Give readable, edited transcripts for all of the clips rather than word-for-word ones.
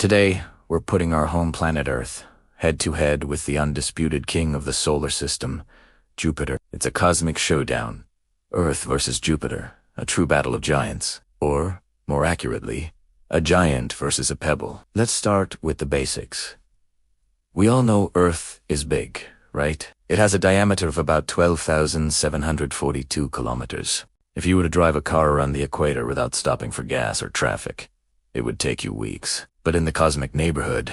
Today, we're putting our home planet Earth head-to-head with the undisputed king of the solar system, Jupiter. It's a cosmic showdown. Earth versus Jupiter, a true battle of giants. Or, more accurately, a giant versus a pebble. Let's start with the basics. We all know Earth is big, right? It has a diameter of about 12,742 kilometers. If you were to drive a car around the equator without stopping for gas or traffic, it would take you weeks. But in the cosmic neighborhood,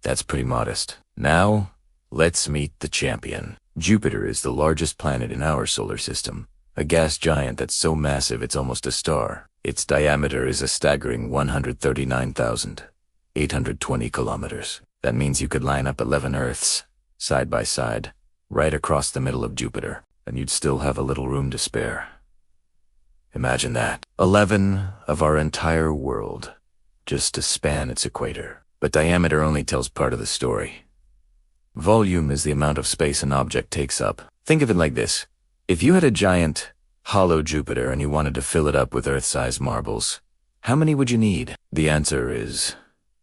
that's pretty modest. Now, let's meet the champion. Jupiter is the largest planet in our solar system, a gas giant that's so massive it's almost a star. Its diameter is a staggering 139,820 kilometers. That means you could line up 11 Earths, side by side, right across the middle of Jupiter, and you'd still have a little room to spare. Imagine that. 11 of our entire world, just to span its equator. But diameter only tells part of the story. Volume is the amount of space an object takes up. Think of it like this. If you had a giant, hollow Jupiter and you wanted to fill it up with Earth-sized marbles, how many would you need? The answer is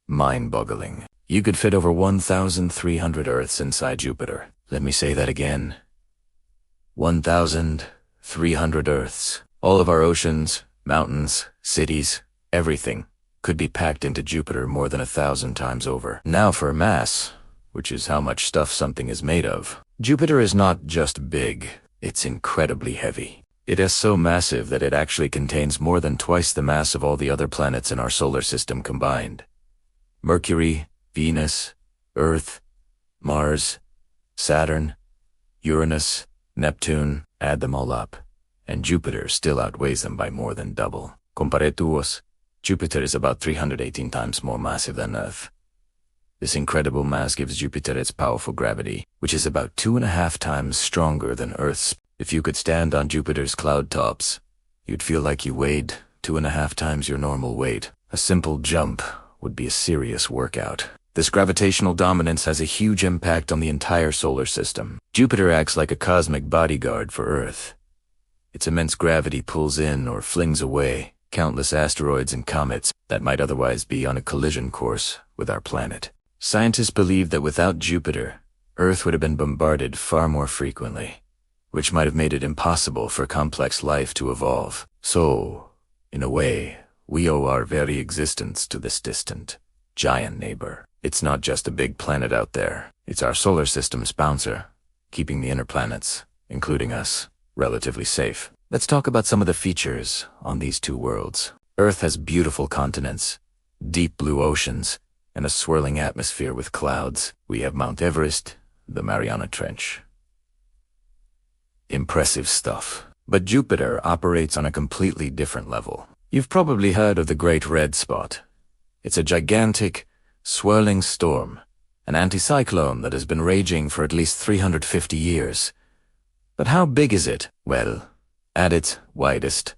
mind-boggling. You could fit over 1,300 Earths inside Jupiter. Let me say that again. 1,300 Earths. All of our oceans, mountains, cities, everything could be packed into Jupiter more than 1,000 times over. Now for mass, which is how much stuff something is made of. Jupiter is not just big, it's incredibly heavy. It is so massive that it actually contains more than twice the mass of all the other planets in our solar system combined. Mercury, Venus, Earth, Mars, Saturn, Uranus, Neptune, add them all up, and Jupiter still outweighs them by more than double. Comparetuos, Jupiter is about 318 times more massive than Earth. This incredible mass gives Jupiter its powerful gravity, which is about 2.5 times stronger than Earth's. If you could stand on Jupiter's cloud tops, you'd feel like you weighed 2.5 times your normal weight. A simple jump would be a serious workout. This gravitational dominance has a huge impact on the entire solar system. Jupiter acts like a cosmic bodyguard for Earth. Its immense gravity pulls in or flings away countless asteroids and comets that might otherwise be on a collision course with our planet. Scientists believe that without Jupiter, Earth would have been bombarded far more frequently, which might have made it impossible for complex life to evolve. So, in a way, we owe our very existence to this distant, giant neighbor. It's not just a big planet out there. It's our solar system's bouncer, keeping the inner planets, including us, relatively safe. Let's talk about some of the features on these two worlds. Earth has beautiful continents, deep blue oceans, and a swirling atmosphere with clouds. We have Mount Everest, the Mariana Trench. Impressive stuff. But Jupiter operates on a completely different level. You've probably heard of the Great Red Spot. It's a gigantic, swirling storm, an anticyclone that has been raging for at least 350 years. But how big is it? Well, at its widest,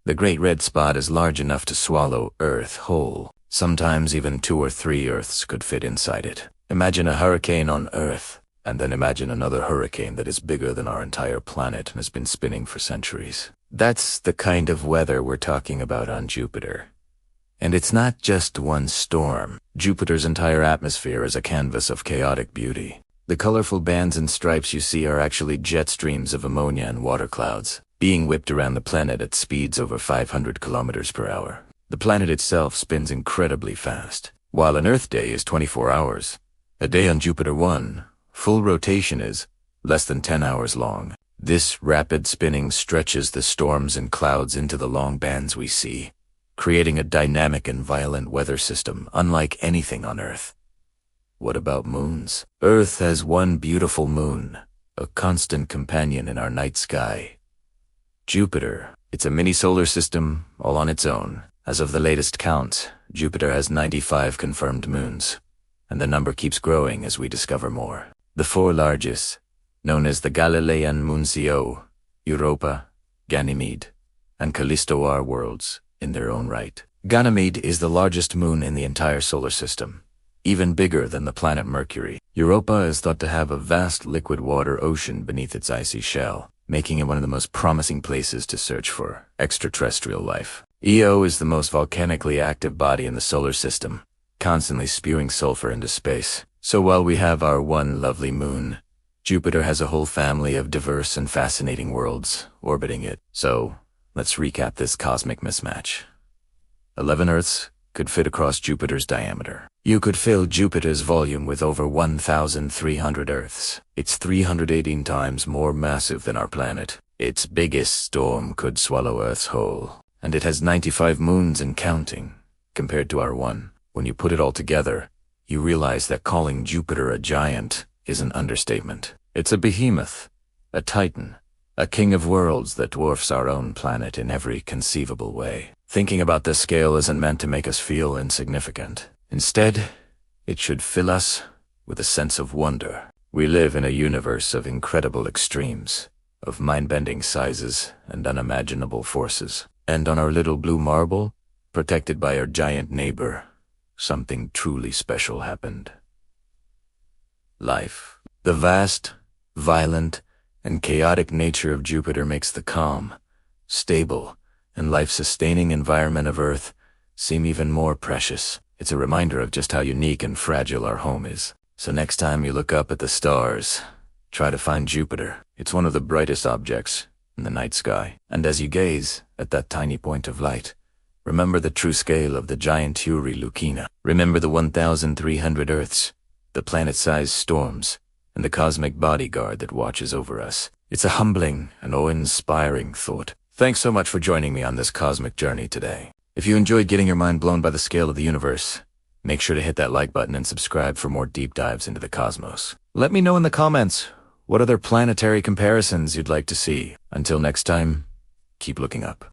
the Great Red Spot is large enough to swallow Earth whole. Sometimes even 2 or 3 Earths could fit inside it. Imagine a hurricane on Earth, and then imagine another hurricane that is bigger than our entire planet and has been spinning for centuries. That's the kind of weather we're talking about on Jupiter. And it's not just one storm. Jupiter's entire atmosphere is a canvas of chaotic beauty. The colorful bands and stripes you see are actually jet streams of ammonia and water clouds, being whipped around the planet at speeds over 500 kilometers per hour. The planet itself spins incredibly fast. While an Earth day is 24 hours, a day on Jupiter 1, full rotation is less than 10 hours long. This rapid spinning stretches the storms and clouds into the long bands we see, creating a dynamic and violent weather system unlike anything on Earth. What about moons? Earth has one beautiful moon, a constant companion in our night sky. Jupiter, it's a mini solar system all on its own. As of the latest count, Jupiter has 95 confirmed moons, and the number keeps growing as we discover more. The 4 largest, known as the Galilean moons Io, Europa, Ganymede, and Callisto, are worlds in their own right. Ganymede is the largest moon in the entire solar system, even bigger than the planet Mercury. Europa is thought to have a vast liquid water ocean beneath its icy shell, making it one of the most promising places to search for extraterrestrial life. Io is the most volcanically active body in the solar system, constantly spewing sulfur into space. So while we have our one lovely moon, Jupiter has a whole family of diverse and fascinating worlds orbiting it. So, let's recap this cosmic mismatch. 11 Earths could fit across Jupiter's diameter. You could fill Jupiter's volume with over 1,300 Earths. It's 318 times more massive than our planet. Its biggest storm could swallow Earth's whole. And it has 95 moons and counting, compared to our one. When you put it all together, you realize that calling Jupiter a giant is an understatement. It's a behemoth, a titan, a king of worlds that dwarfs our own planet in every conceivable way. Thinking about this scale isn't meant to make us feel insignificant. Instead, it should fill us with a sense of wonder. We live in a universe of incredible extremes, of mind-bending sizes and unimaginable forces. And on our little blue marble, protected by our giant neighbor, something truly special happened. Life. The vast, violent, and chaotic nature of Jupiter makes the calm, stable, and life-sustaining environment of Earth seem even more precious. It's a reminder of just how unique and fragile our home is. So next time you look up at the stars, try to find Jupiter. It's one of the brightest objects in the night sky. And as you gaze at that tiny point of light, remember the true scale of the giant Huri Lucina. Remember the 1,300 Earths, the planet-sized storms, and the cosmic bodyguard that watches over us. It's a humbling and awe-inspiring thought. Thanks so much for joining me on this cosmic journey today. If you enjoyed getting your mind blown by the scale of the universe, make sure to hit that like button and subscribe for more deep dives into the cosmos. Let me know in the comments what other planetary comparisons you'd like to see. Until next time, keep looking up.